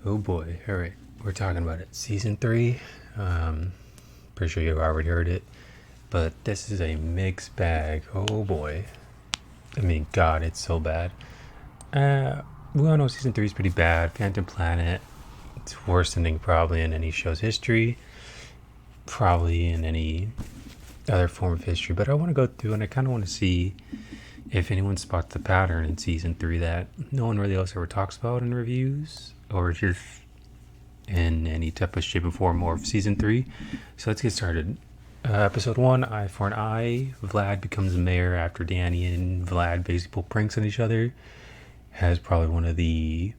Oh boy. All right. We're talking about it. Season 3. Pretty sure you've already heard it. But this is a mixed bag. Oh boy. I mean, God, it's so bad. We all know season 3 is pretty bad. Phantom Planet. It's worst ending probably in any show's history. Probably in any other form of history. But I want to go through and I kind of want to see if anyone spots the pattern in season 3 that no one really else ever talks about in reviews. Or just in any type of shape or form more of season 3. So let's get started. Episode 1, Eye for an Eye. Vlad becomes mayor after Danny and Vlad basically pull pranks on each other. Has probably one of the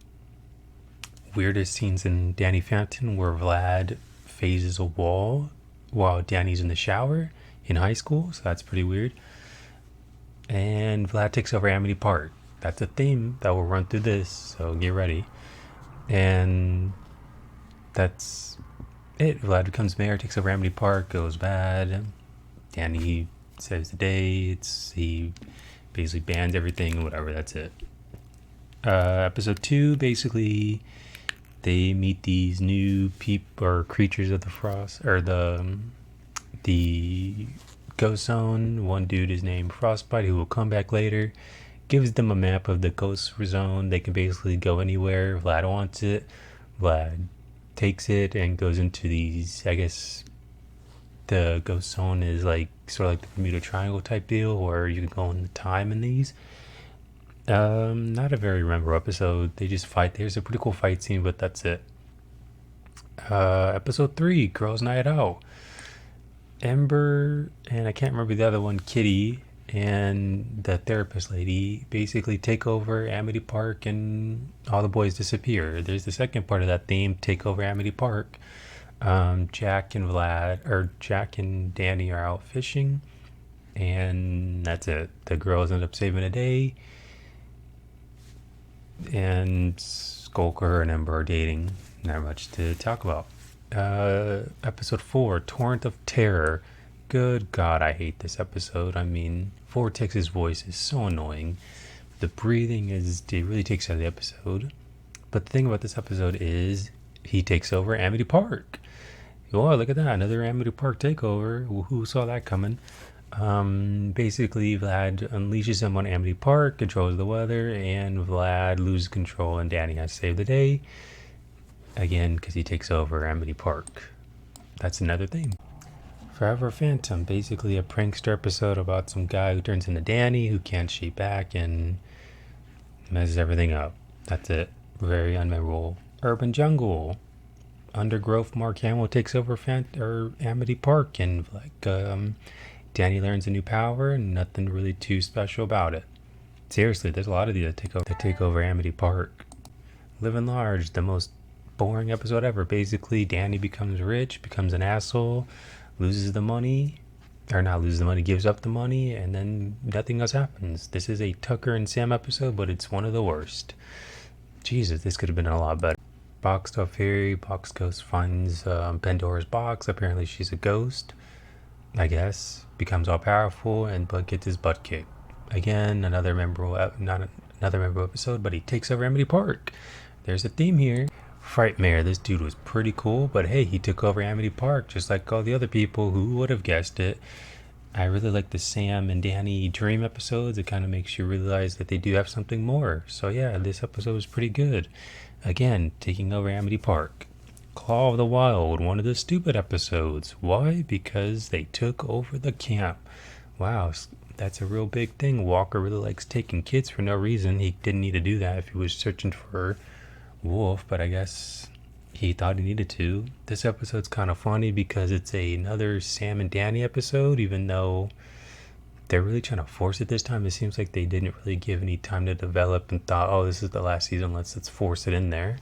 weirdest scenes in Danny Phantom where Vlad phases a wall while Danny's in the shower in high school. So that's pretty weird. And Vlad takes over Amity Park. That's a theme that will run through this, so get ready. And that's it. Vlad becomes mayor, takes over Amity Park, goes bad. Danny saves the day. He basically bans everything, whatever. That's it. Episode 2, basically, they meet these new creatures of the frost, or the ghost zone. One dude is named Frostbite, who will come back later. Gives them a map of the ghost zone. They can basically go anywhere. Vlad wants it. Vlad takes it and goes into these, I guess the ghost zone is like sort of like the Bermuda Triangle type deal where you can go in the time in these. Not a very memorable episode. They just fight. There's a pretty cool fight scene, but that's it. Episode 3, Girls Night Out. Ember and I can't remember the other one, Kitty and the therapist lady basically take over Amity Park and all the boys disappear. There's the second part of that theme, take over Amity Park. Jack and Danny are out fishing and that's it. The girls end up saving a day and Skulker and Ember are dating. Not much to talk about. Episode 4, Torrent of Terror. Good God, I hate this episode. I mean, Vortex's voice is so annoying. The breathing it really takes out of the episode. But the thing about this episode is he takes over Amity Park. Oh, look at that, another Amity Park takeover. Who saw that coming? Basically, Vlad unleashes him on Amity Park, controls the weather, and Vlad loses control, and Danny has to save the day. Again, because he takes over Amity Park. That's another thing. Forever Phantom, basically a prankster episode about some guy who turns into Danny who can't shape back and messes everything up. That's it. Very unmemorable. Urban Jungle. Undergrowth Mark Hamill takes over Amity Park and Danny learns a new power and nothing really too special about it. Seriously, there's a lot of these that take over Amity Park. Living Large, the most boring episode ever. Basically, Danny becomes rich, becomes an asshole, loses the money, or not loses the money, gives up the money, and then nothing else happens. This is a Tucker and Sam episode, but it's one of the worst. Jesus, this could have been a lot better. Box Stuff Fairy, Box Ghost finds Pandora's box. Apparently she's a ghost, I guess. Becomes all powerful, but gets his butt kicked. Again, not another memorable episode, but he takes over Amity Park. There's a theme here. Frightmare, this dude was pretty cool, but hey, he took over Amity Park just like all the other people. Who would have guessed it? I really like the Sam and Danny dream episodes. It kind of makes you realize that they do have something more. So yeah, this episode was pretty good. Again, taking over Amity Park. Claw of the Wild, one of the stupid episodes. Why? Because they took over the camp. Wow, that's a real big thing. Walker really likes taking kids for no reason. He didn't need to do that if he was searching for Wolf, but I guess he thought he needed to. This episode's kind of funny because it's another Sam and Danny episode, even though they're really trying to force it this time. It seems like they didn't really give any time to develop and thought, oh, this is the last season, let's force it in there.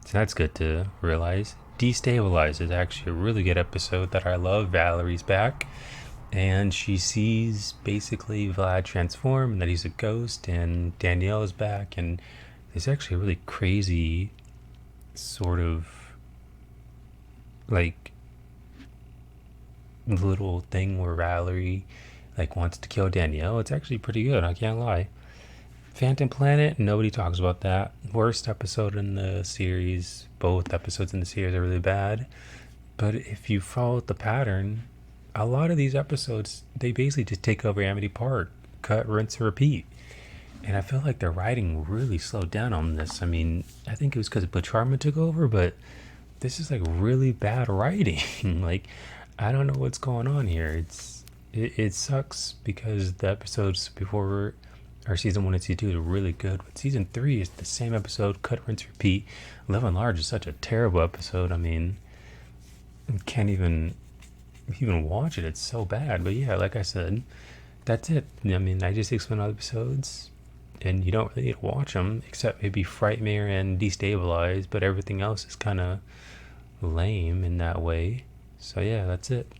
So that's good to realize. Destabilize is actually a really good episode that I love. Valerie's back and she sees basically Vlad transform and that he's a ghost, and Danielle is back, and it's actually a really crazy sort of like little thing where Valerie like wants to kill Danielle. It's actually pretty good, I can't lie. Phantom Planet, nobody talks about that. Worst episode in the series. Both episodes in the series are really bad. But if you follow the pattern, a lot of these episodes, they basically just take over Amity Park, cut, rinse, repeat. And I feel like the writing really slowed down on this. I mean, I think it was because Butch Hartman took over, but this is like really bad writing. Like, I don't know what's going on here. It sucks because the episodes before our season 1 and season 2 are really good, but season 3 is the same episode, cut, rinse, repeat. Love and Large is such a terrible episode. I mean, I can't even watch it. It's so bad. But yeah, like I said, that's it. I mean, I just explained all the episodes, and you don't really need to watch them except maybe Frightmare and Destabilize, but everything else is kind of lame in that way. So yeah, that's it.